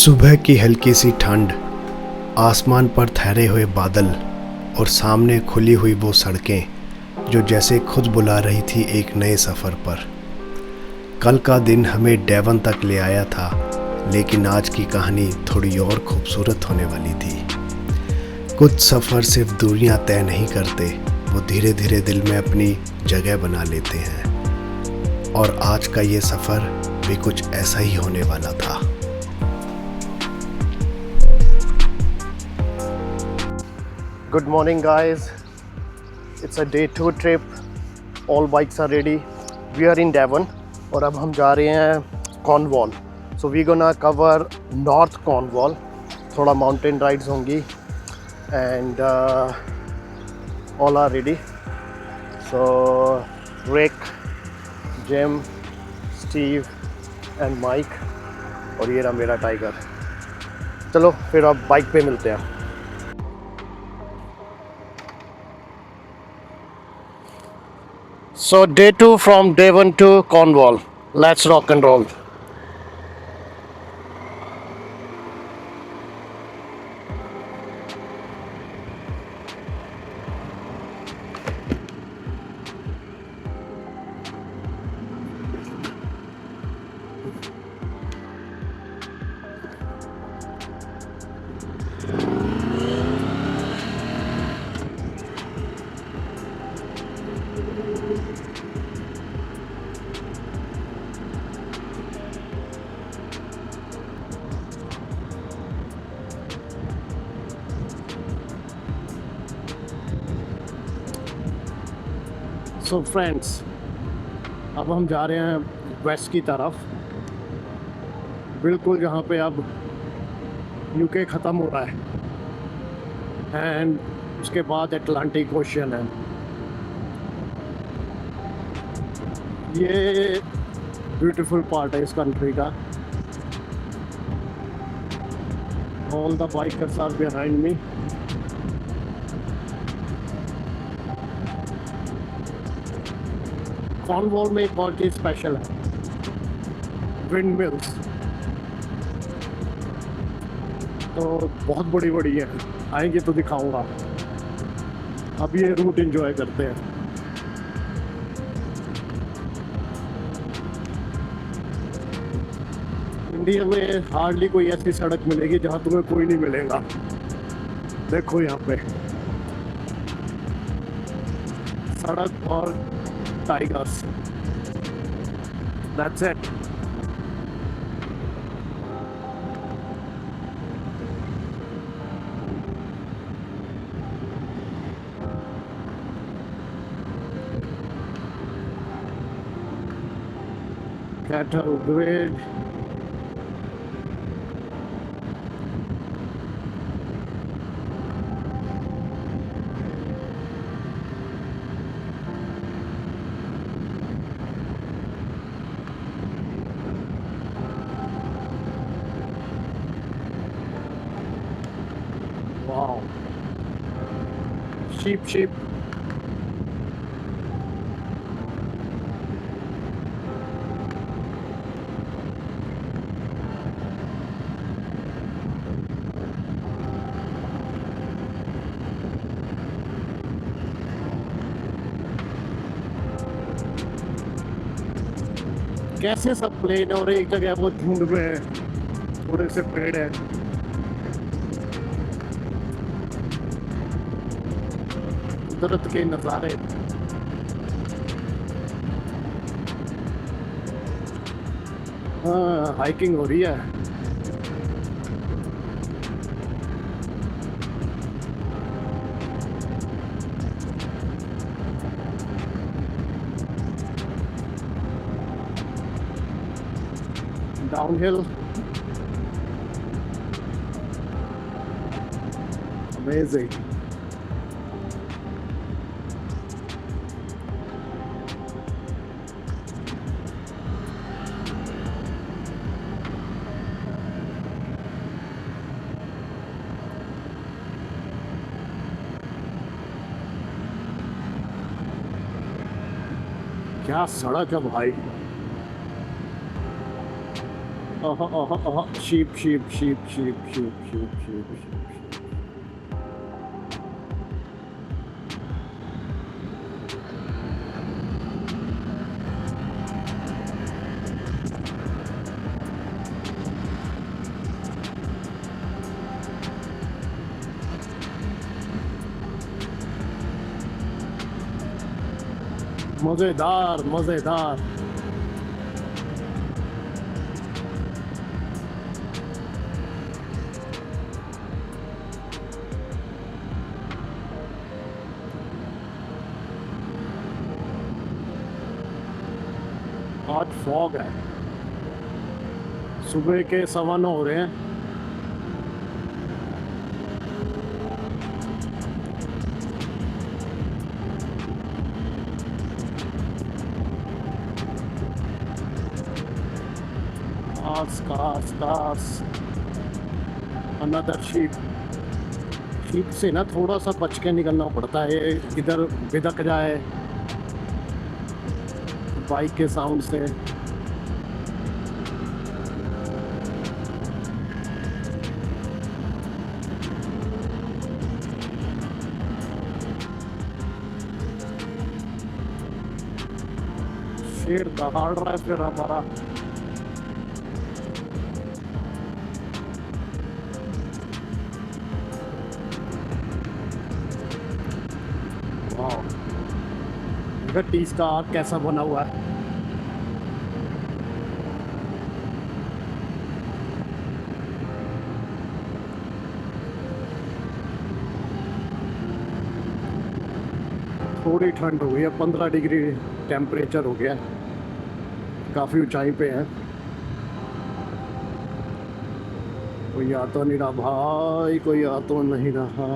सुबह की हल्की सी ठंड, आसमान पर ठहरे हुए बादल और सामने खुली हुई वो सड़कें जो जैसे खुद बुला रही थी एक नए सफ़र पर। कल का दिन हमें डेवन तक ले आया था, लेकिन आज की कहानी थोड़ी और खूबसूरत होने वाली थी। कुछ सफ़र सिर्फ दूरियां तय नहीं करते, वो धीरे धीरे दिल में अपनी जगह बना लेते हैं। और आज का ये सफ़र भी कुछ ऐसा ही होने वाला था। Good morning, guys. It's a day 2 trip. All bikes are ready. We are in Devon और अब हम जा रहे हैं Cornwall. So we're gonna cover North Cornwall. थोड़ा mountain rides होंगी and all are ready. So Rick, Jim, Steve and Mike और ये रहा मेरा टाइगर। चलो फिर अब बाइक पे मिलते हैं। So day 2 from Devon to Cornwall. Let's rock and roll. So friends, अब हम जा रहे हैं वेस्ट की तरफ, बिल्कुल जहाँ पे अब यूके ख़त्म हो रहा है एंड उसके बाद अटलांटिक ओशन है। ये ब्यूटीफुल पार्ट है इस कंट्री का। All the bikers are behind me. Cornwall में एक और चीज़ स्पेशल है, विंड मिल्स। तो बहुत बड़ी बड़ी है, आएंगे तो दिखाऊंगा। अब ये रूट एंजॉय करते हैं। इंडिया में हार्डली कोई ऐसी सड़क मिलेगी जहाँ तुम्हें कोई नहीं मिलेगा। देखो यहाँ पे सड़क और tigers. That's it. Cattle grid. Wow. Sheep. कैसे सब प्लेन और एक जगह वो झुंड में है, थोड़े से पेड़ है। कुदरत के नज़ारे। हाँ, हाइकिंग हो रही है। डाउनहिल। अमेजिंग। क्या सड़क है भाई। Sheep sheep sheep sheep sheep sheep sheep sheep. मज़ेदार मज़ेदार। आज फॉग है, सुबह के 9:15 हो रहे हैं। कास अनदर शीप से ना थोड़ा सा बच के निकलना पड़ता है, इधर बिदक जाए बाइक के साउंड से। शेर दहाड़ रहा है फिर हमारा। गट्टी का आग कैसा बना हुआ है। थोड़ी ठंड हो गई है, 15 डिग्री टेम्परेचर हो गया, काफ़ी ऊंचाई पे है। कोई आ तो नहीं रहा भाई, कोई आ तो नहीं रहा।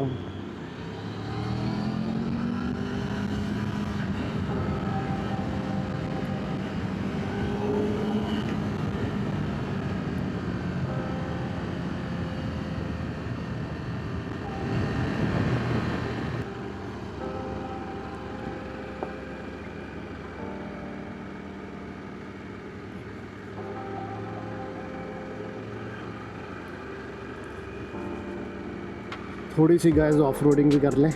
थोड़ी सी गाइस ऑफ रोडिंग भी कर लें।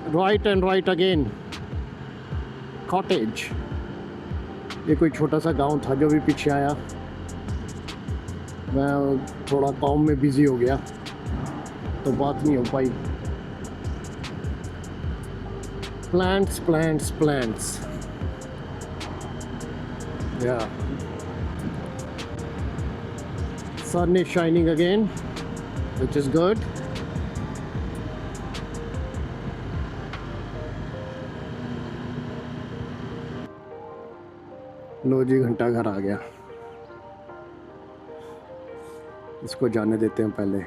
Right and right again cottage. ये कोई छोटा सा गांव था जो भी पीछे आया। मैं थोड़ा काम में बिजी हो गया तो बात नहीं हो पाई। प्लांट्स प्लांट्स प्लांट्स या sun is shining again, which is good. लो जी, घंटा घर आ गया। इसको जाने देते हैं पहले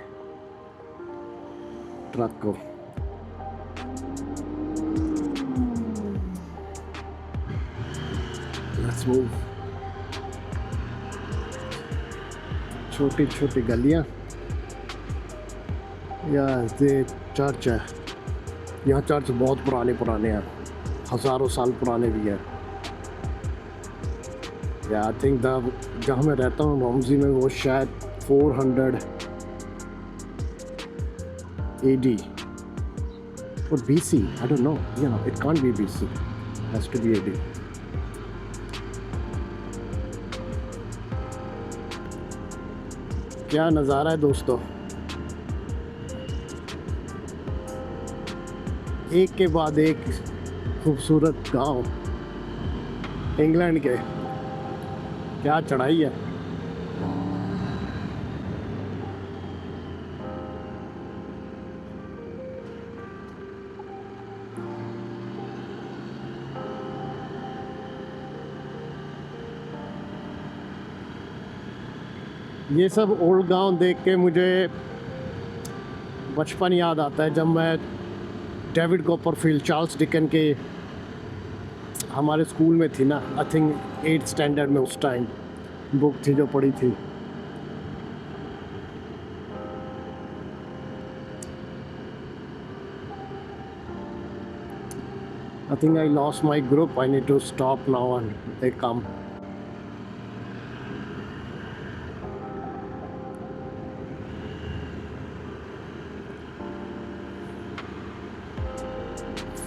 ट्रक को। Let's move. छोटी छोटी गलियां। ये चर्च है। यहाँ चर्च बहुत पुराने पुराने हैं, हज़ारों साल पुराने भी हैं। या आई थिंक जहाँ मैं रहता हूँ रॉम्जी में, वो शायद 400 AD Or BC, I don't know. Yeah, it can't be BC. Has to be AD. क्या नज़ारा है दोस्तों, एक के बाद एक खूबसूरत गांव इंग्लैंड के। क्या चढ़ाई है। ये सब ओल्ड गांव देख के मुझे बचपन याद आता है, जब मैं डेविड कॉपरफील्ड, चार्ल्स डिकन के हमारे स्कूल में थी ना, आई थिंक 8th स्टैंडर्ड में उस टाइम बुक थी जो पढ़ी थी। I think I lost my group. I need to stop now and they come.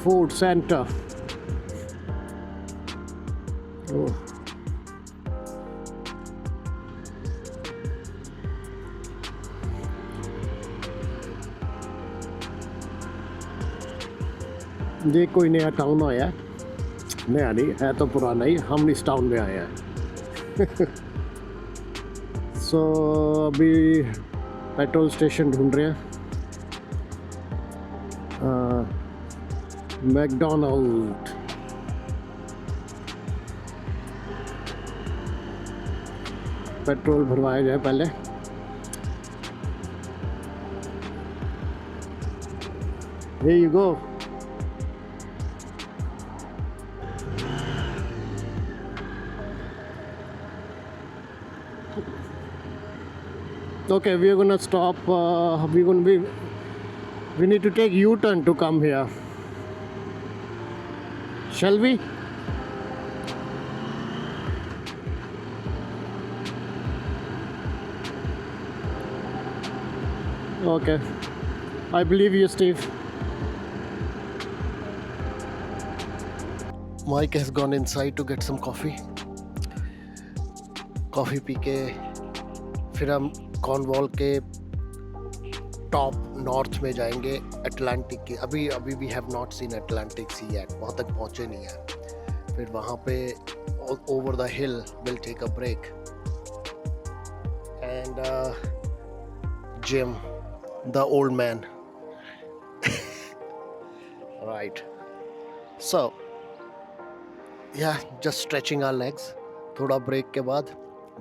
Food center. Oh. ये कोई नया टाउन आया है? नया नहीं है, तो पुराना ही। हम इस टाउन में आए हैं। सो अभी पेट्रोल स्टेशन ढूंढ रहे हैं। मैकडोनल्ड। पेट्रोल भरवाया जाए पहले। Here you go. Okay, we are gonna stop. We need to take U-turn to come here. Shall we? Okay. I believe you, Steve. Mike has gone inside to get some coffee. Coffee P के फिर हम Cornwall के top north में जाएंगे, Atlantic की। अभी we have not seen Atlantic sea yet, वहाँ तक पहुँचे नहीं हैं। फिर वहाँ पे over the hill will take a break and Jim the old man right. So yeah just stretching our legs. थोड़ा ब्रेक के बाद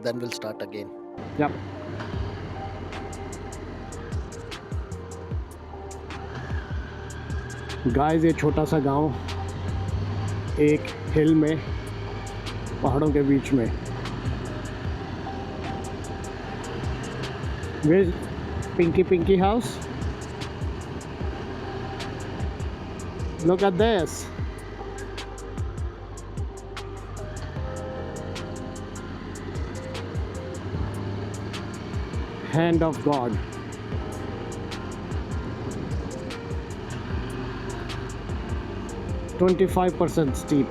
then we'll start again. Yep. Guys, ये छोटा सा गांव एक हिल में, पहाड़ों के बीच में। Where's Pinky house? Look at this. Hand of God. %25% steep.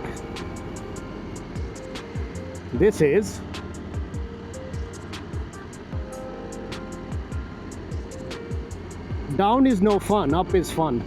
This is down is no fun, up is fun.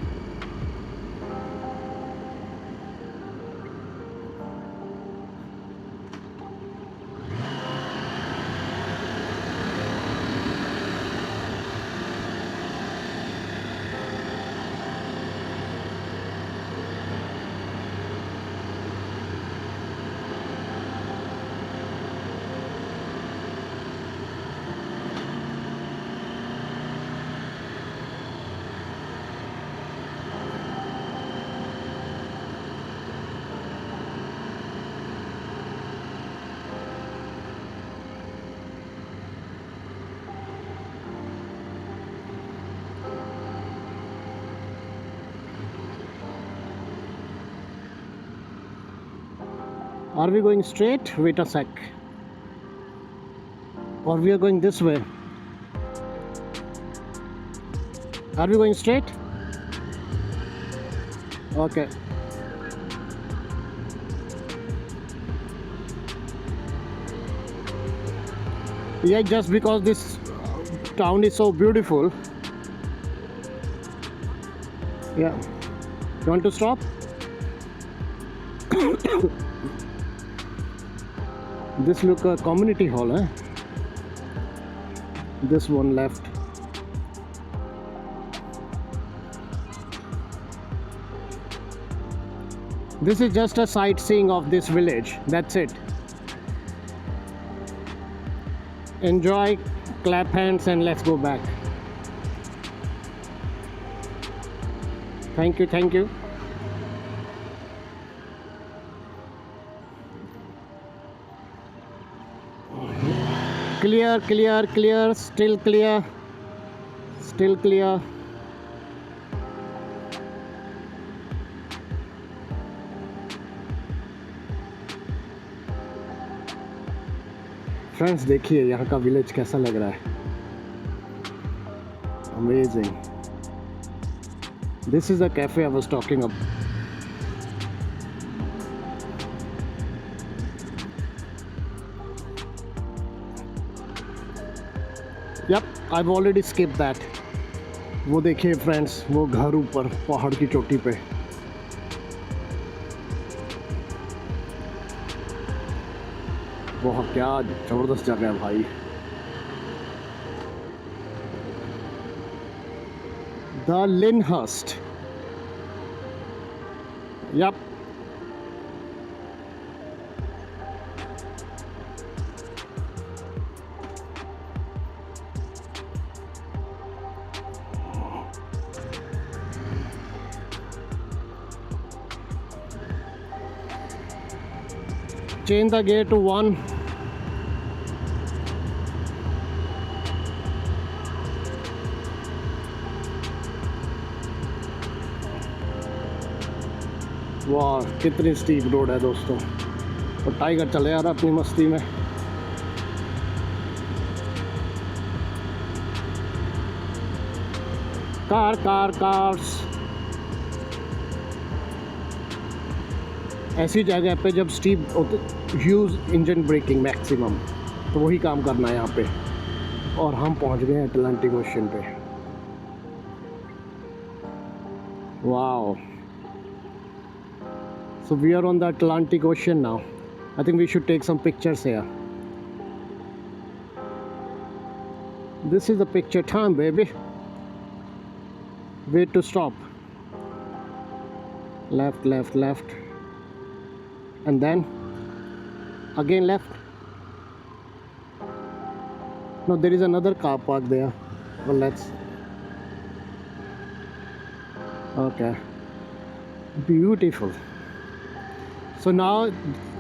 Are we going straight? Wait a sec. Or we are going this way? Are we going straight? Okay. Yeah, just because this town is so beautiful. Yeah. You want to stop? This look a community hall, eh? This one left. This is just a sightseeing of this village. That's it. Enjoy, clap hands, and let's go back. Thank you, thank you. Clear, clear, clear, still clear, still clear. Friends देखिए यहाँ का village कैसा लग रहा है. Amazing. This is the cafe I was talking about. Yep, I've already skipped that. वो देखिए friends, वो घर ऊपर पहाड़ की चोटी पे. बहुत क्या ज़बरदस्त जगह है भाई. The Lyndhurst. Yep. Change the gear to 1. वाह, कितनी स्टीप रोड है दोस्तों. और टाइगर चले आ रहा अपनी मस्ती में. कार्स. ऐसी जगह पे जब steep huge engine braking maximum, तो वही काम करना है यहाँ पे. और हम पहुँच गए हैं अटलांटिक ओशन पे. Wow. So we are on the Atlantic Ocean now. I think we should take some pictures here. This is the picture time, baby. Wait to stop. Left, left, left. And then again left. No, there is another car park there. Well, let's. Okay. Beautiful. So now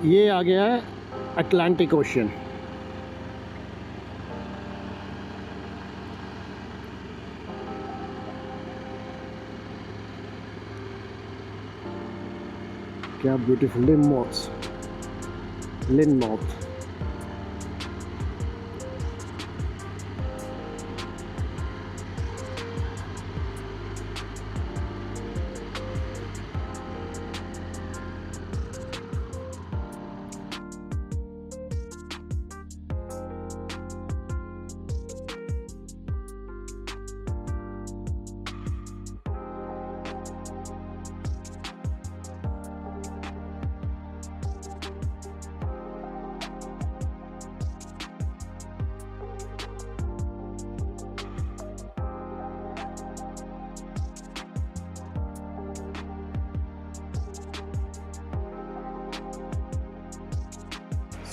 ये आ गया है Atlantic ocean. क्या beautiful लिनमॉथ.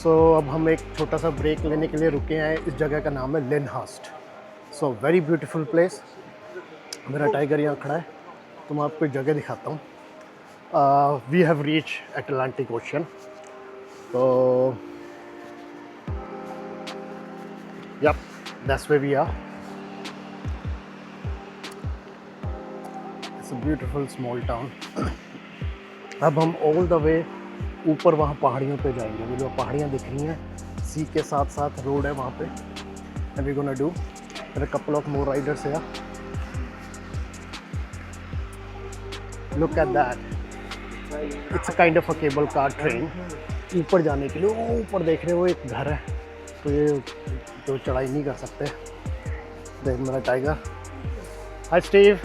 सो अब हम एक छोटा सा break लेने के लिए रुके हैं. इस जगह का नाम है Lyndhurst. So very beautiful place. मेरा टाइगर यहाँ खड़ा है, तो मैं आपको एक जगह दिखाता हूँ. We have reach Atlantic ocean. तो yep, that's where we are. It's a beautiful small town. अब हम ऑल द वे ऊपर वहाँ पहाड़ियों पे जाएंगे. वो जो पहाड़ियाँ दिख रही हैं, सी के साथ साथ रोड है वहाँ पे. And we gonna do there are couple of more riders here. Look at that. It's a kind of a cable car train. ऊपर जाने के लिए वो ऊपर देख रहे हो एक घर है, तो ये तो चढ़ाई नहीं कर सकते। देख मेरा टाइगर। हाय स्टीव।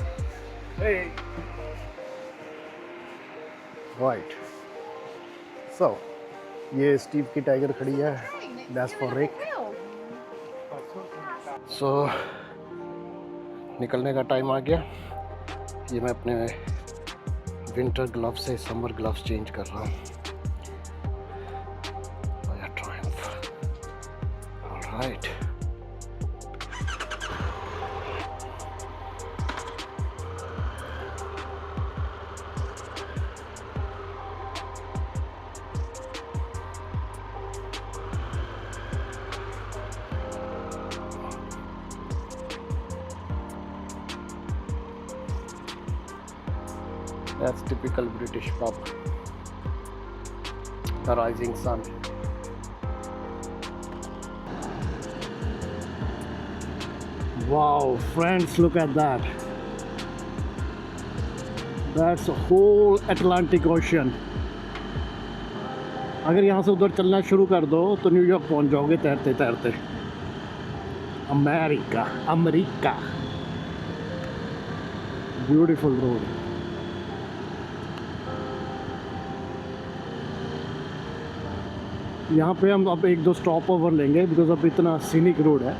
राइट, सो ये स्टीव की टाइगर खड़ी है, दैट्स फॉर रिक। सो निकलने का टाइम आ गया। ये मैं अपने विंटर ग्लव्स से समर ग्लव्स चेंज कर रहा हूँ। Alright, that's typical British pub. The rising sun. Wow, friends, look at that. That's a whole Atlantic Ocean. अगर यहाँ से उधर चलना शुरू कर दो तो न्यूयॉर्क पहुँच जाओगे तैरते तैरते। America, America. Beautiful road. यहाँ पे हम अब एक दो स्टॉप ओवर लेंगे बिकॉज अब इतना सीनिक रोड है।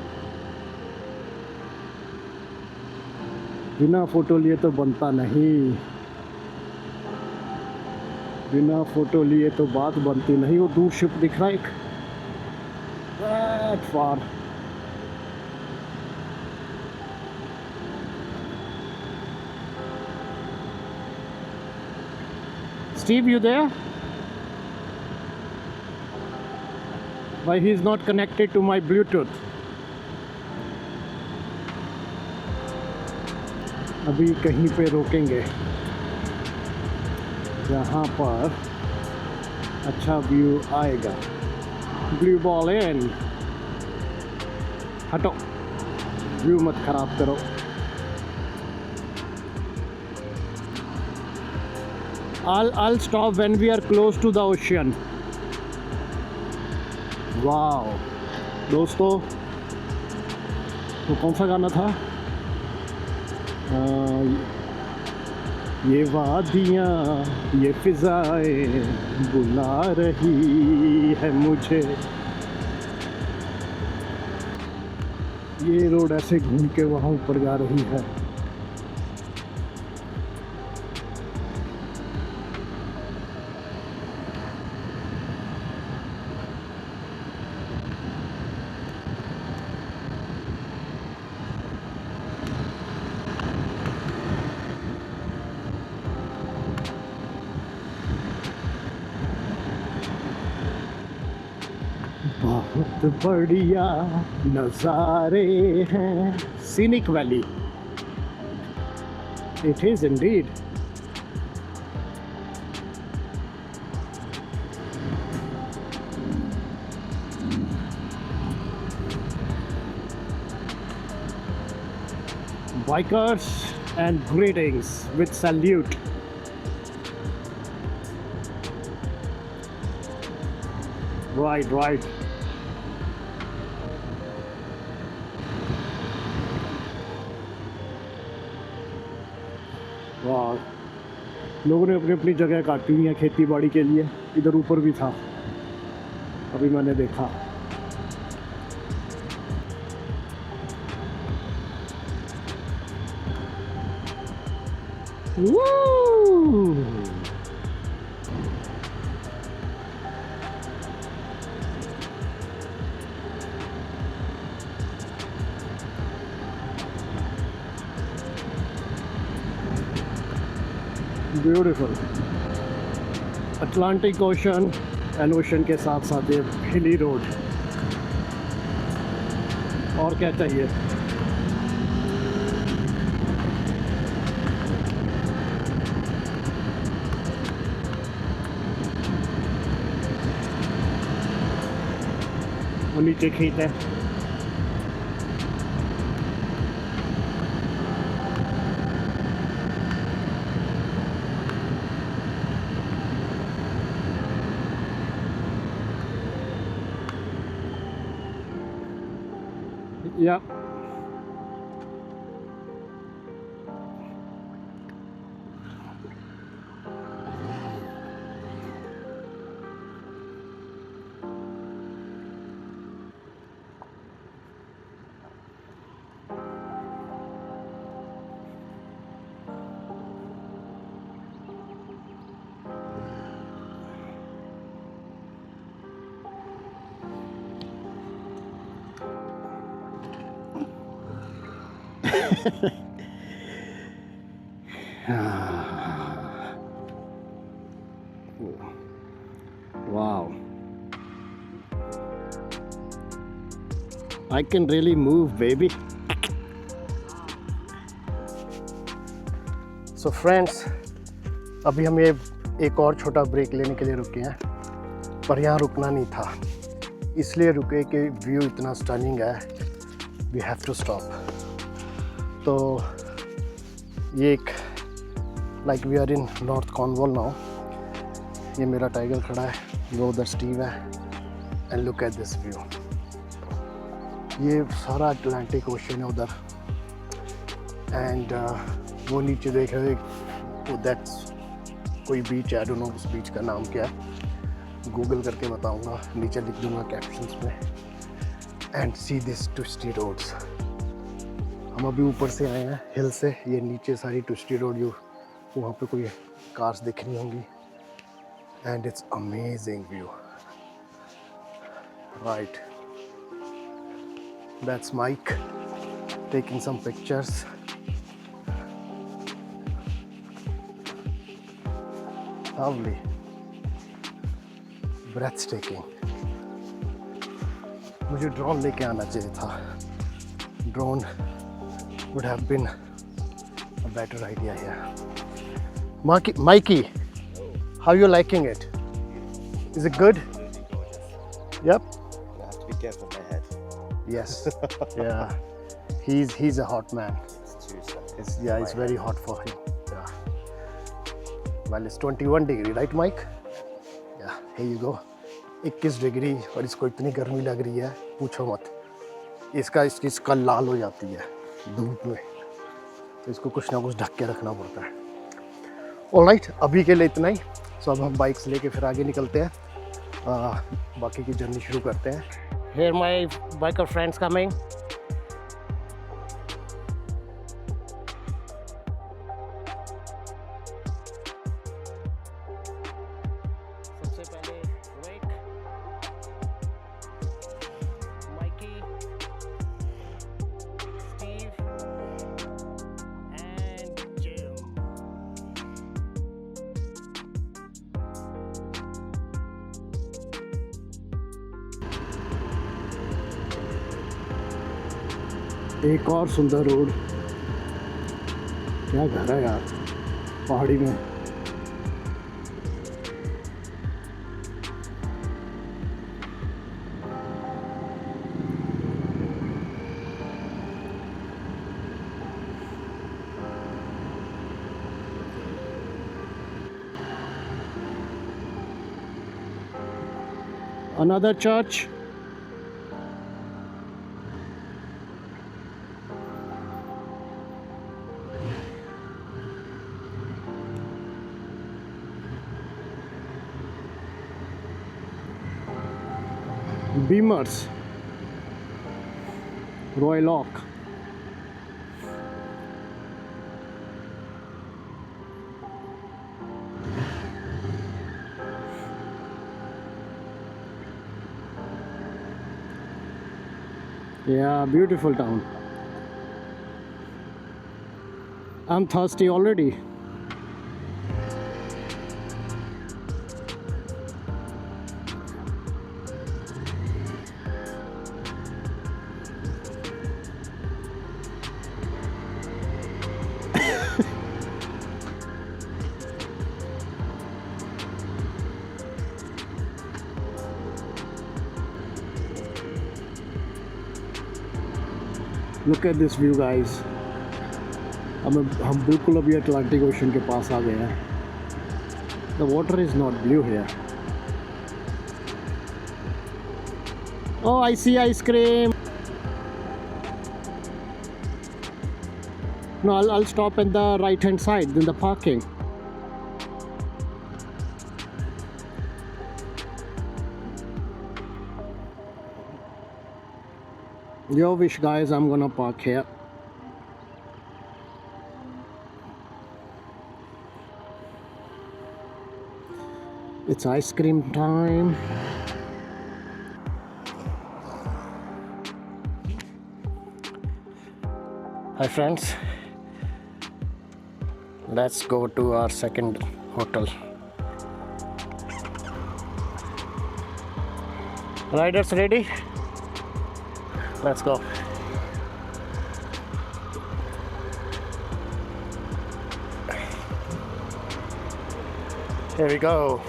बिना फ़ोटो लिए तो बनता नहीं, बिना फ़ोटो लिए तो बात बनती नहीं। वो दूर शिप दिख रहा है एक, that far. Steve, you there? Why he is not connected to my Bluetooth? अभी कहीं पे रोकेंगे जहाँ पर अच्छा व्यू आएगा। ब्लू बॉल इन, हटो, व्यू मत खराब करो। I'll stop when we are close to the ocean. Wow दोस्तों, तो कौन सा गाना था? ये वादियाँ, ये फिजाएं बुला रही है मुझे। ये रोड ऐसे घूम के वहाँ ऊपर जा रही है। बहुत बढ़िया नज़ारे हैं, scenic valley. It is Indeed. Bikers and greetings with salute. Right. वाह, लोगों ने अपनी अपनी जगह काटी हुई है खेती बाड़ी के लिए। इधर ऊपर भी था, अभी मैंने देखा। Beautiful Atlantic ocean and ocean के साथ साथ ये हिली रोड, और क्या चाहिए। और नीचे खेत है। Yeah. Wow. I can really move, baby. So friends, अभी हम ये एक और छोटा ब्रेक लेने के लिए रुके हैं, पर यहाँ रुकना नहीं था, इसलिए रुके कि व्यू इतना स्टनिंग है, वी हैव टू स्टॉप। तो ये एक like we are in north Cornwall now. ये मेरा टाइगर खड़ा है, वो उधर स्टीव है, and look at this view. ये सारा अटलांटिक ओशन है उधर, एंड वो नीचे देख रहे हो, दैट्स कोई बीच है, आई डोंट नो उस बीच का नाम क्या है, गूगल करके बताऊंगा, नीचे लिख दूंगा कैप्शंस में। And see this twisty roads. हम अभी ऊपर से आए हैं हिल से, ये नीचे सारी ट्विस्टी रोड, जो वहाँ पे कोई कार्स दिख रही होंगी, and it's amazing view. Right, that's Mike taking some pictures. Lovely, breathtaking. मुझे ड्रोन लेके आना चाहिए था, drone would have been a better idea here. Mikey, how you liking it? Is it good? Yep. I have to be careful with my head. Yes. Yeah. He's a hot man. It's too soft. It's very hot for him. Yeah. Well, it's 21 degree, right, Mike? Yeah. Here you go. 21 degree, और इसको इतनी गर्मी लग रही है, पूछो मत। इसकी स्कल लाल हो जाती है धूप में, तो इसको कुछ ना कुछ ढक के रखना पड़ता है। ऑलराइट, अभी के लिए इतना ही। सो अब हम बाइक्स लेके फिर आगे निकलते हैं, बाकी की जर्नी शुरू करते हैं। Here my biker friends coming. सबसे पहले Rohit, Mikey, Steve and gym. एक और सुंदर रोड, क्या घर है यार पहाड़ी में। Another church. Beamers, Royal Oak. Yeah, beautiful town. I'm thirsty already. Look at this view, guys. हम बिल्कुल अभी अटलांटिक ओशन के पास आ गए हैं। The water is not blue here. Oh, I see ice cream. No, I'll stop at the right hand side in the parking. Your wish, guys. I'm gonna park here. It's ice cream time. Hi friends, let's go to our second hotel. Riders ready? Let's go. Here we go.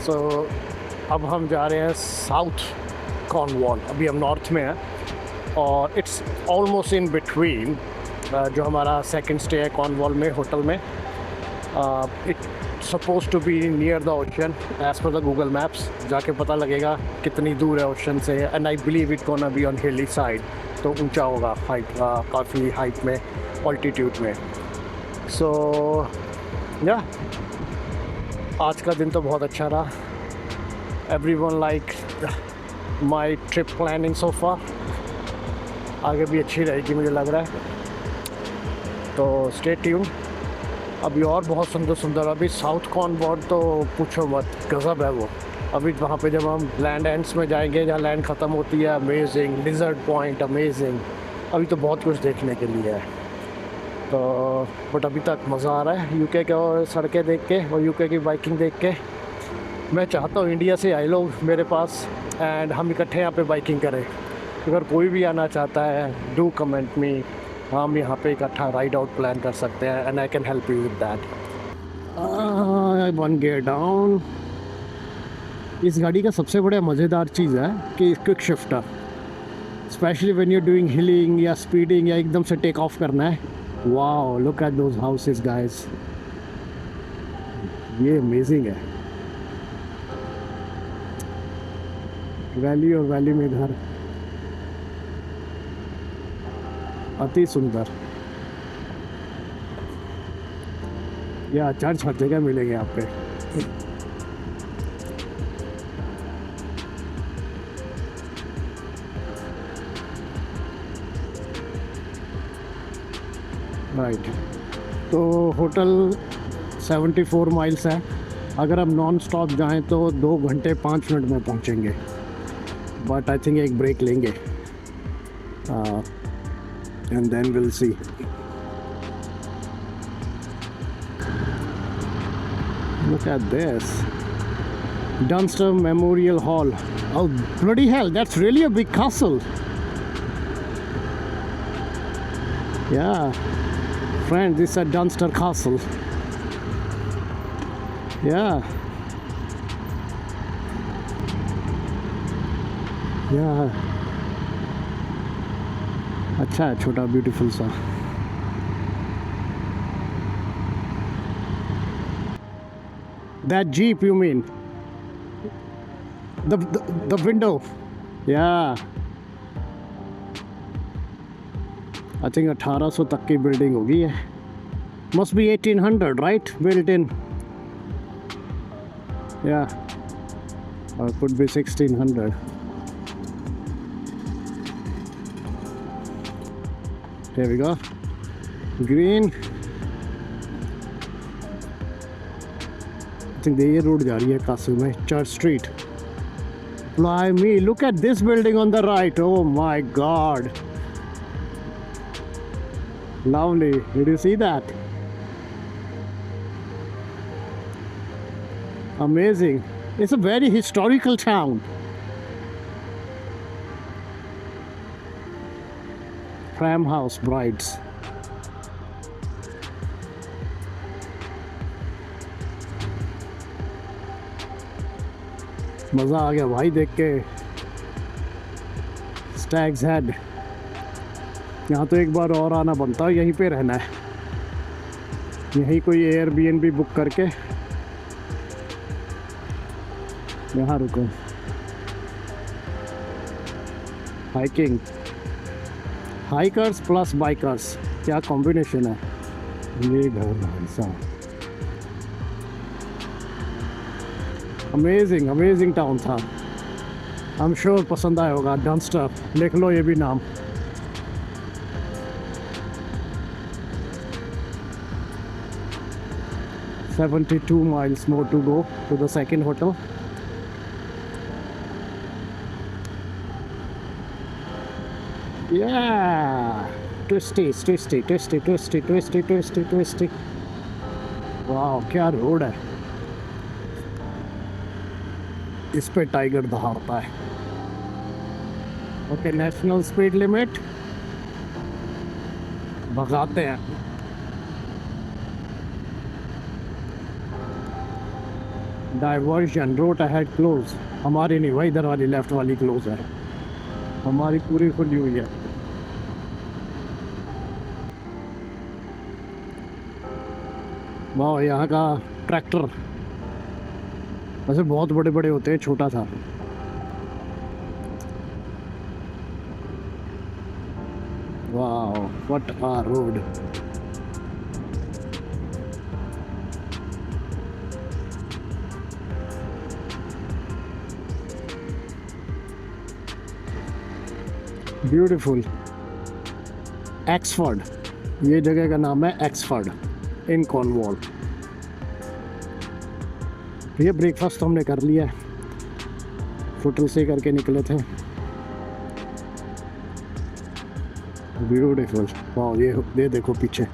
तो अब हम जा रहे हैं south Cornwall. अभी हम north में हैं और इट्स ऑलमोस्ट इन बिटवीन. जो हमारा सेकंड स्टे है कॉर्नवॉल में होटल में, it suppose to be near the ocean as per the Google maps. जाके पता लगेगा कितनी दूर है ओशन से. And I believe it gonna be on hilly side, तो ऊंचा होगा हाइट, काफ़ी हाइट में, ऑल्टीट्यूड में. सो या आज का दिन तो बहुत अच्छा रहा. Everyone like my trip planning so far. आगे भी अच्छी रहेगी मुझे लग रहा है, तो स्टे ट्यून. अभी और बहुत सुंदर सुंदर, अभी साउथ कॉर्नवॉल तो पूछो मत, गज़ब है वो. अभी वहाँ पे जब हम लैंड एंड्स में जाएंगे, जहाँ लैंड ख़त्म होती है, अमेजिंग. Dessert point amazing. अभी तो बहुत कुछ देखने के लिए है. तो बट अभी तक मज़ा आ रहा है यूके के और सड़कें देख के और यूके की बाइकिंग देख के. मैं चाहता हूँ इंडिया से आए लोग मेरे पास एंड हम इकट्ठे यहाँ पे बाइकिंग करें. अगर कोई भी आना चाहता है, डू कमेंट मी. हम यहाँ पे इकट्ठा राइड आउट प्लान कर सकते हैं and I can help you with that. 1 gear down. इस गाड़ी का सबसे बड़ा मज़ेदार चीज़ है कि quick shifter, specially when you doing healing या स्पीडिंग या एकदम से टेक ऑफ करना है. Wow, look at those houses guys, ये अमेजिंग है. वैली और वैली में घर अति सुंदर. या चर्च हर जगह मिलेंगे यहाँ पे. राइट, तो होटल 74 माइल्स है. अगर हम नॉन स्टॉप जाएं तो 2 घंटे 5 मिनट में पहुंचेंगे. बट आई थिंक एक ब्रेक लेंगे and then will see. Look at this, Dunster Memorial Hall. Oh bloody hell, that's really a big castle. Yeah, friend, this is a Dunster Castle. Yeah. Yeah. अच्छा है, छोटा beautiful सा. That Jeep you mean? The window. Yeah. I think 1800 तक की building होगी है. Must be 1800, right? Built in. Yeah. Or could be 1600. There we go. Green. I think ये road जा रही है कासिल में, church street. Blimey, look at this building on the right. Oh my God. Lovely. Did you see that? Amazing. It's a very historical town. Fram House Brides. मज़ा आ गया भाई देख के। स्टैग्स हेड, यहाँ तो एक बार और आना बनता है, यहीं पे रहना है, यहीं कोई एयरबीएनबी बुक करके यहाँ रुको। हाइकिंग, हाइकर्स प्लस बाइकर्स, क्या कॉम्बिनेशन है। ये घर भाई साहब, अमेजिंग अमेजिंग टाउन था। आई एम श्योर पसंद आया होगा। डंस्टर, लिख लो ये भी नाम। "72 miles more to go to the second hotel." Yeah, twisty, twisty, twisty, twisty, twisty, twisty, twisty. वाह क्या रोड है, इस पे टाइगर दहाड़ता है। ओके, नेशनल स्पीड लिमिट, भगाते हैं। Diversion, road ahead close. हमारी नहीं भाई, इधर वाली लेफ्ट वाली क्लोज है, हमारी पूरी खुली हुई है। वाह, यहाँ का ट्रैक्टर वैसे बहुत बड़े बड़े होते हैं, छोटा था। वाह, व्हाट अ रोड। ब्यूटीफुल। एक्सफोर्ड, ये जगह का नाम है एक्सफोर्ड इन कॉर्नवॉल। ये ब्रेकफास्ट तो हमने कर लिया है, होटल से करके निकले थे। ब्यूटीफुल। वाह, ये देखो पीछे,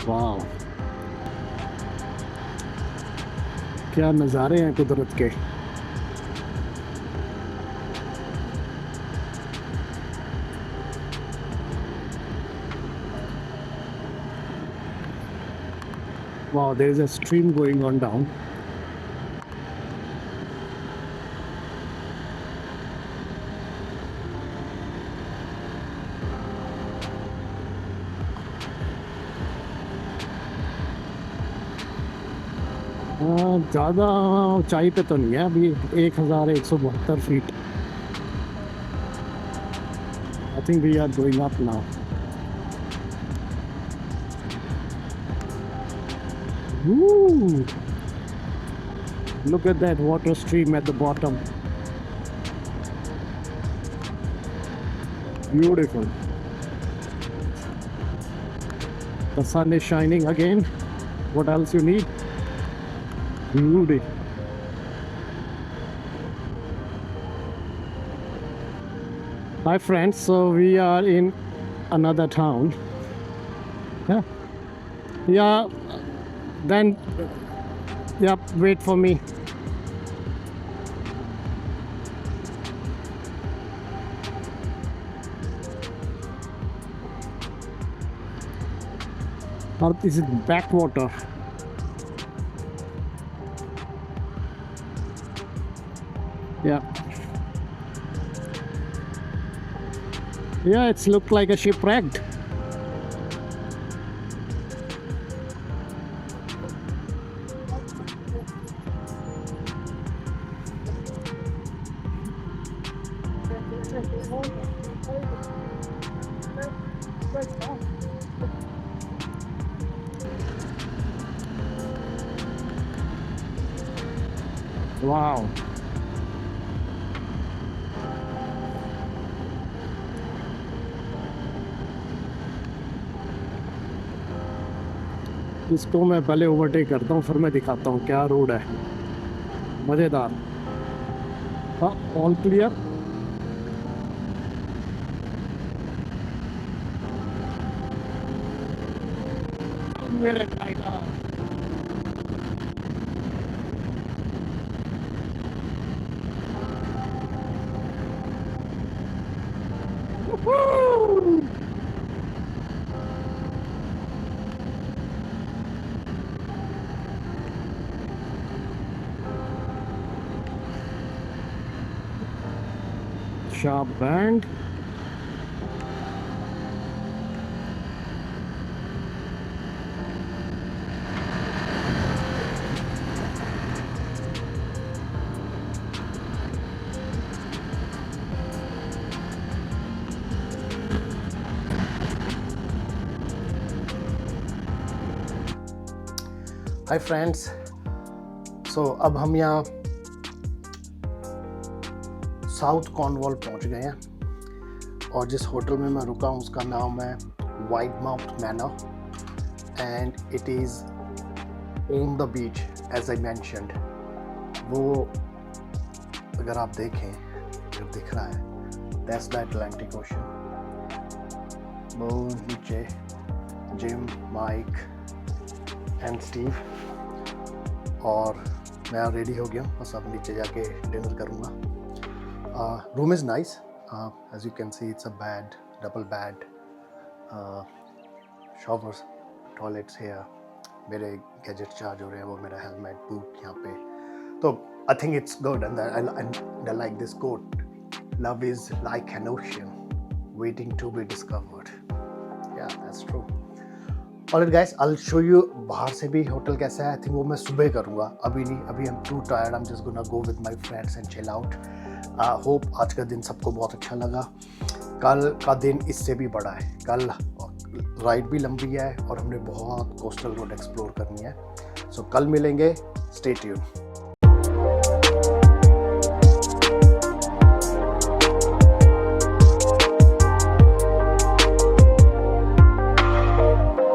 वाह क्या नज़ारे हैं कुदरत के। Wow, there is a stream going on down. ज़्यादा ऊंचाई पे तो नहीं है अभी, 1172 feet. I think we are going up now. Woo! Look at that water stream at the bottom. Beautiful. The sun is shining again. What else you need? Beauty. Hi friends, so we are in another town. Yeah. Then, yep, wait for me. Or this is backwater. Yeah. Yeah, it's looked like a shipwrecked. Wow. इसको मैं पहले overtake करता हूँ, फिर मैं दिखाता हूँ क्या रोड है, मज़ेदार। हाँ, ऑल क्लियर। मेरे tiger, sharp bend. Hi friends, so अब हम यहाँ साउथ कॉर्नवॉल पहुँच गए हैं और जिस होटल में मैं रुका हूँ उसका नाम है Widemouth Manor and it is on the beach as I mentioned. वो अगर आप देखें, अगर दिख रहा है, दैट्स द अटलांटिक ओशन। वो नीचे जिम, माइक एंड स्टीव, और मैं रेडी हो गया हूँ, बस अब नीचे जाके डिनर करूँगा। Room is nice, as you can see it's a bed, double bed, showers, toilets here, मेरे गैजेट चार्ज हो रहे हैं, वो मेरा हेलमेट, बूट यहाँ पे। तो I think it's good and I like this quote, love is like an ocean waiting to be discovered. Yeah that's true. Alright guys, I will show you बाहर से भी होटल कैसा है। आई थिंक वो मैं सुबह करूँगा, अभी नहीं, अभी I am to tired, I am just gonna go with my friends and chill out. Hope आज का दिन सबको बहुत अच्छा लगा। कल का दिन इससे भी बड़ा है, कल राइड भी लंबी है और हमने बहुत कोस्टल रोड एक्सप्लोर करनी है। सो कल मिलेंगे, स्टे ट्यून्ड।